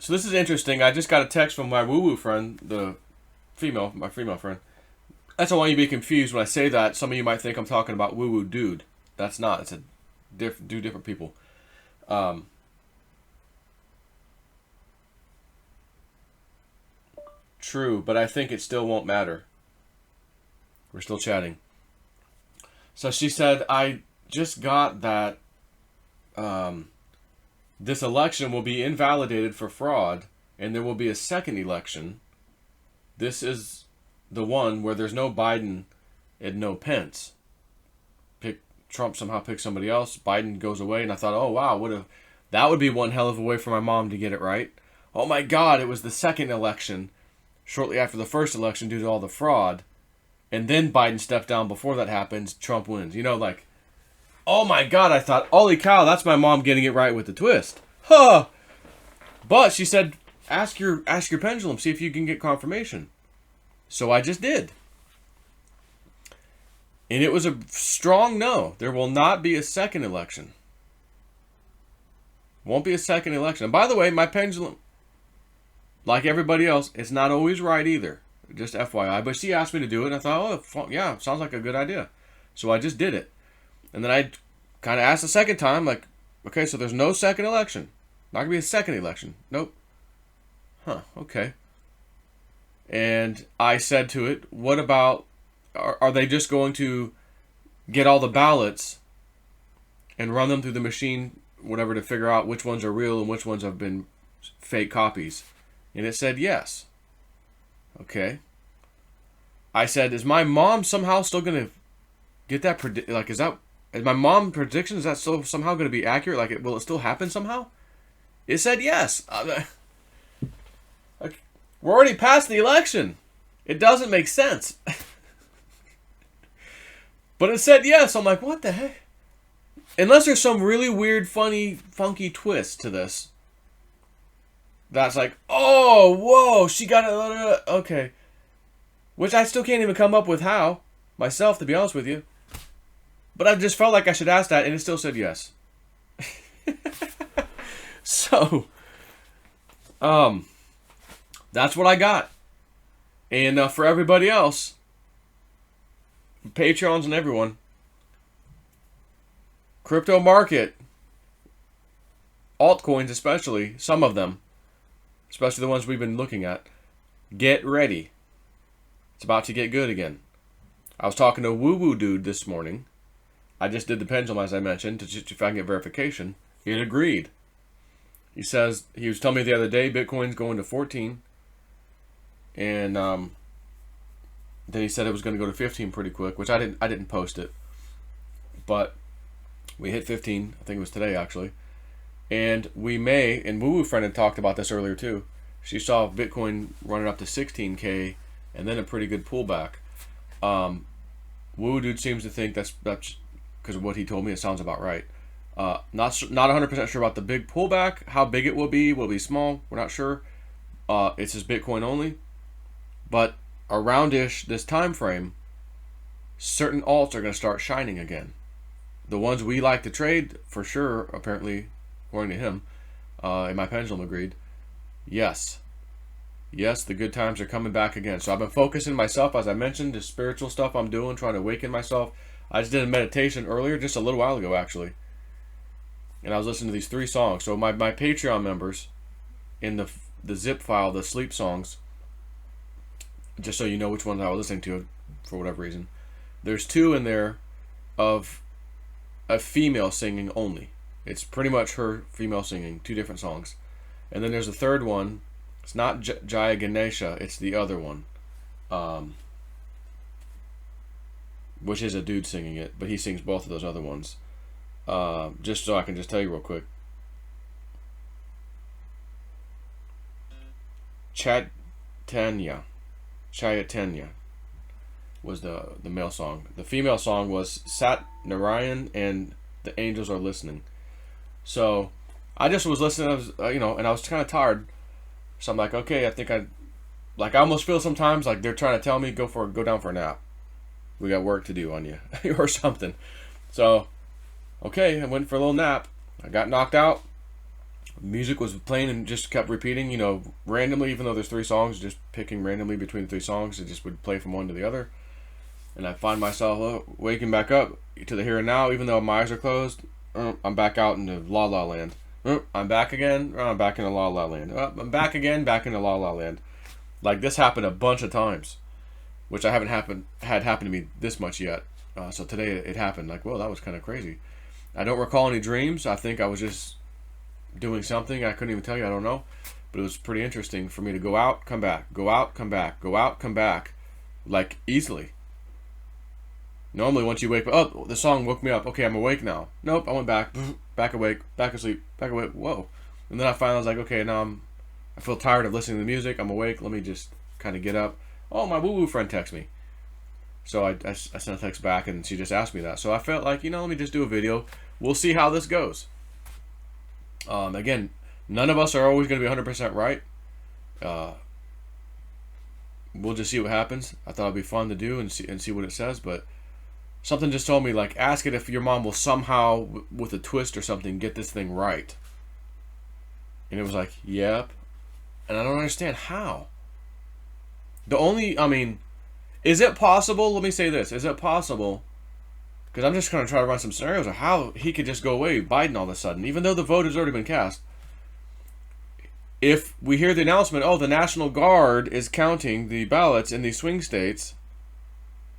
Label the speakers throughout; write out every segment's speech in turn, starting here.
Speaker 1: So this is interesting. I just got a text from my woo-woo friend, my female friend. That's why you be confused when I say that. Some of you might think I'm talking about woo-woo dude. That's not. It's different people. True, but I think it still won't matter. We're still chatting. So she said, I just got that this election will be invalidated for fraud, and there will be a second election. This is the one where there's no Biden and no Pence. Trump somehow picks somebody else. Biden goes away, and I thought, oh wow, that would be one hell of a way for my mom to get it right. Oh my God, it was the second election, shortly after the first election due to all the fraud, and then Biden stepped down before that happens. Trump wins. You know, like, oh my God, I thought, holy cow, that's my mom getting it right with the twist. Huh. But she said, ask your pendulum, see if you can get confirmation. So I just did. And it was a strong no. There will not be a second election. Won't be a second election. And by the way, my pendulum, like everybody else, it's not always right either. Just FYI. But she asked me to do it, and I thought, oh, yeah, sounds like a good idea. So I just did it. And then I kind of asked the second time, like, okay, so there's no second election. Not going to be a second election. Nope. Huh, okay. And I said to it, what about, are they just going to get all the ballots and run them through the machine, whatever, to figure out which ones are real and which ones have been fake copies? And it said yes. Okay. I said, is my mom somehow still going to get that, is my mom prediction, is that still somehow going to be accurate? Like, will it still happen somehow? It said yes. We're already past the election. It doesn't make sense. But it said yes. I'm like, what the heck? Unless there's some really weird, funny, funky twist to this. That's like, oh, whoa, she got it. Okay. Which I still can't even come up with how, myself, to be honest with you. But I just felt like I should ask that, and it still said yes. So, that's what I got. And for everybody else, Patreons and everyone, crypto market, altcoins especially, some of them, especially the ones we've been looking at, get ready. It's about to get good again. I was talking to a woo-woo dude this morning. I just did the pendulum, as I mentioned, to see if I can get verification. He had agreed. He says, he was telling me the other day, Bitcoin's going to 14. And then he said it was going to go to 15 pretty quick, which I didn't post it. But we hit 15. I think it was today, actually. And we may, and Woo Woo Friend had talked about this earlier too. She saw Bitcoin running up to 16K and then a pretty good pullback. Woo Woo Dude seems to think that's because of what he told me. It sounds about right. Not 100% sure about the big pullback. How big it will be small. We're not sure. It's just Bitcoin only. But around-ish this time frame, certain alts are going to start shining again. The ones we like to trade, for sure, apparently, according to him, and my pendulum agreed, yes. Yes, the good times are coming back again. So I've been focusing myself, as I mentioned, the spiritual stuff I'm doing, trying to awaken myself. I just did a meditation earlier, just a little while ago, actually. And I was listening to these 3 songs. So my Patreon members, in the zip file, the sleep songs, just so you know which ones I was listening to for whatever reason, there's 2 in there of a female singing only. It's pretty much her female singing, 2 different songs. And then there's a third one. It's not Jaya Ganesha, it's the other one, which is a dude singing it, but he sings both of those other ones. Just so I can just tell you real quick. Chayatanya was the male song. The female song was Sat Narayan and The Angels Are Listening. So I just was listening, and I was kind of tired. So I'm like, okay, I almost feel sometimes like they're trying to tell me go down for a nap. We got work to do on you or something. So, okay, I went for a little nap. I got knocked out. Music was playing and just kept repeating, you know, randomly, even though there's 3 songs, just picking randomly between the 3 songs. It just would play from one to the other. And I find myself waking back up to the here and now, even though my eyes are closed. I'm back out into La La Land. I'm back again. I'm back into La La Land. I'm back again, back into La La Land. Like, this happened a bunch of times, which I haven't had happen to me this much yet. So today it happened. Like, whoa, that was kind of crazy. I don't recall any dreams. I think I was just doing something. I couldn't even tell you. I don't know. But it was pretty interesting for me to go out, come back, go out, come back, go out, come back, like, easily. Normally, once you wake up, oh, the song woke me up. Okay, I'm awake now. Nope, I went back, back awake, back asleep, back awake. Whoa. And then I finally was like, okay, now I feel tired of listening to the music. I'm awake. Let me just kind of get up. Oh, my woo-woo friend texts me. So I sent a text back, and she just asked me that. So I felt like, let me just do a video. We'll see how this goes. Again, none of us are always going to be 100% right. We'll just see what happens. I thought it'd be fun to do and see what it says, but something just told me, like, ask it if your mom will somehow, with a twist or something, get this thing right. And it was like, yep. And I don't understand how. Is it possible? Let me say this. Is it possible? Because I'm just going to try to run some scenarios of how he could just go away, Biden, all of a sudden, even though the vote has already been cast. If we hear the announcement, oh, the National Guard is counting the ballots in these swing states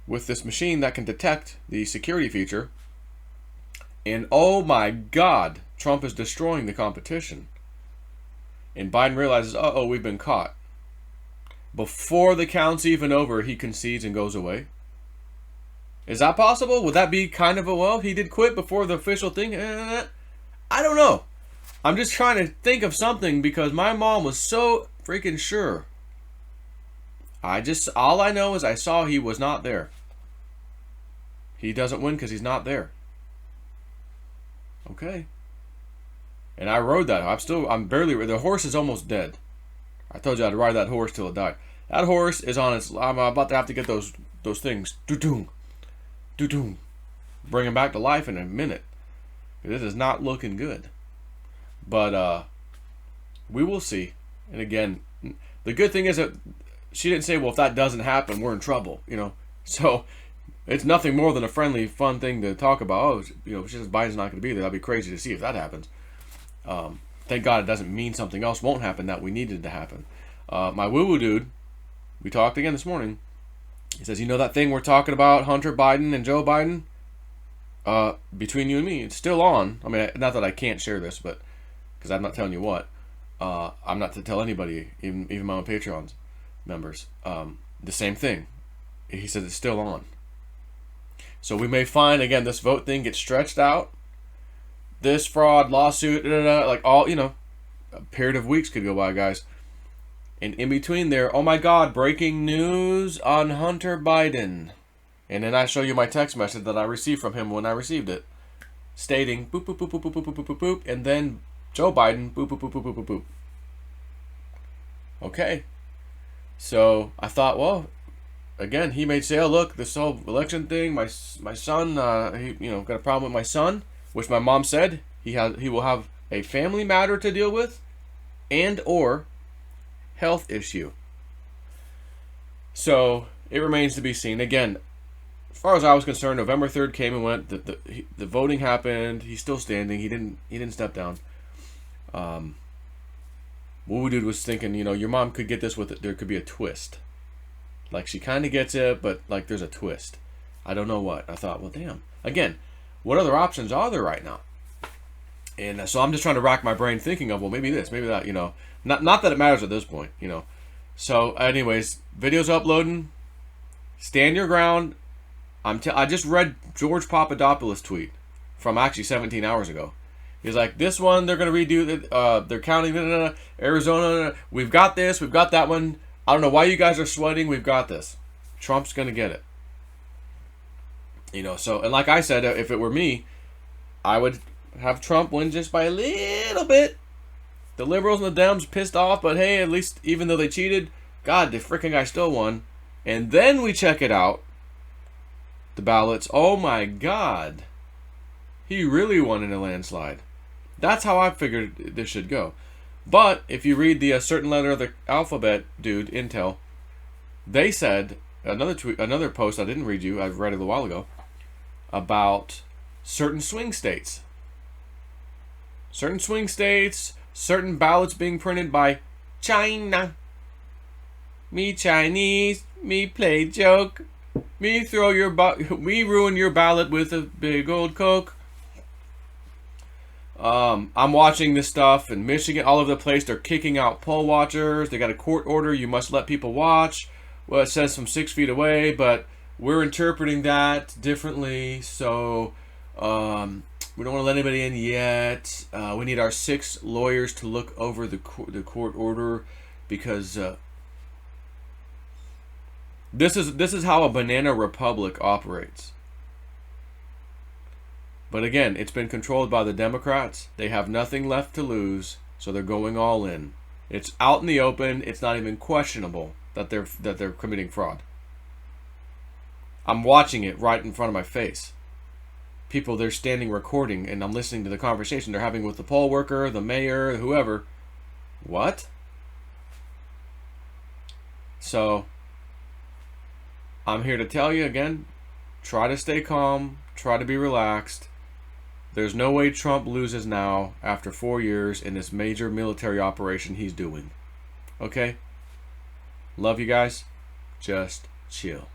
Speaker 1: with this machine that can detect the security feature, and oh my God, Trump is destroying the competition. And Biden realizes, uh-oh, we've been caught. Before the count's even over, he concedes and goes away. Is that possible? Would that be kind of he did quit before the official thing? I don't know. I'm just trying to think of something because my mom was so freaking sure. All I know is I saw he was not there. He doesn't win because he's not there. Okay. And I rode that. The horse is almost dead. I told you I'd ride that horse till it died. That horse is on its, I'm about to have to get those things. Doo-doom. Doo-doom. Bring him back to life in a minute. This is not looking good. But, we will see. And again, the good thing is that she didn't say, well, if that doesn't happen, we're in trouble, So, it's nothing more than a friendly, fun thing to talk about. Oh, she says Biden's not going to be there. That'd be crazy to see if that happens. Thank God it doesn't mean something else won't happen that we needed to happen. My woo-woo dude, we talked again this morning. He says, that thing we're talking about, Hunter Biden and Joe Biden? Between you and me, it's still on. I mean, not that I can't share this, but because I'm not telling you what. I'm not to tell anybody, even my own Patreon members. The same thing. He says it's still on. So we may find, again, this vote thing gets stretched out. This fraud, lawsuit, like all, a period of weeks could go by, guys. And in between there, oh my God, breaking news on Hunter Biden. And then I show you my text message that I received from him when I received it. Stating, boop, boop, boop, boop, boop, boop, boop, boop, boop, and then Joe Biden, boop, boop, boop, boop, boop, boop, boop. Okay. So I thought, well, again, he may say, oh, look, this whole election thing, my son, he got a problem with my son, which my mom said he will have a family matter to deal with and or health issue. So it remains to be seen. Again, as far as I was concerned, November 3rd came and went. The voting happened. He's still standing. He didn't step down. Woo Dude was thinking, your mom could get this with it. There could be a twist. Like, she kind of gets it, but, like, there's a twist. I don't know what. I thought, well, damn. Again, what other options are there right now? And so I'm just trying to rack my brain thinking of, well, maybe this, maybe that, Not that it matters at this point, So, anyways, videos uploading. Stand your ground. I just read George Papadopoulos' tweet from actually 17 hours ago. He's like, this one, they're going to redo, they're counting, Arizona, we've got this, we've got that one. I don't know why you guys are sweating, we've got this. Trump's going to get it. So, and like I said, if it were me, I would have Trump win just by a little bit. The liberals and the Dems pissed off, but hey, at least, even though they cheated, God, the freaking guy still won. And then we check it out. The ballots. Oh my God. He really won in a landslide. That's how I figured this should go. But if you read the certain letter of the alphabet, dude, Intel, they said another post I didn't read you. I read it a while ago about certain swing states. Certain swing states, certain ballots being printed by China. Me Chinese, me play joke, me throw your me ruin your ballot with a big old Coke. I'm watching this stuff in Michigan, all over the place. They're kicking out poll watchers. They got a court order. You must let people watch. Well, it says from 6 feet away, but we're interpreting that differently. So we don't want to let anybody in yet. We need our 6 lawyers to look over the court order because this is how a banana republic operates. But again, it's been controlled by the Democrats. They have nothing left to lose, so they're going all in. It's out in the open. It's not even questionable that they're committing fraud. I'm watching it right in front of my face. People, they're standing recording, and I'm listening to the conversation they're having with the poll worker, the mayor, whoever. What? So, I'm here to tell you again, try to stay calm, try to be relaxed. There's no way Trump loses now after 4 years in this major military operation he's doing. Okay? Love you guys. Just chill.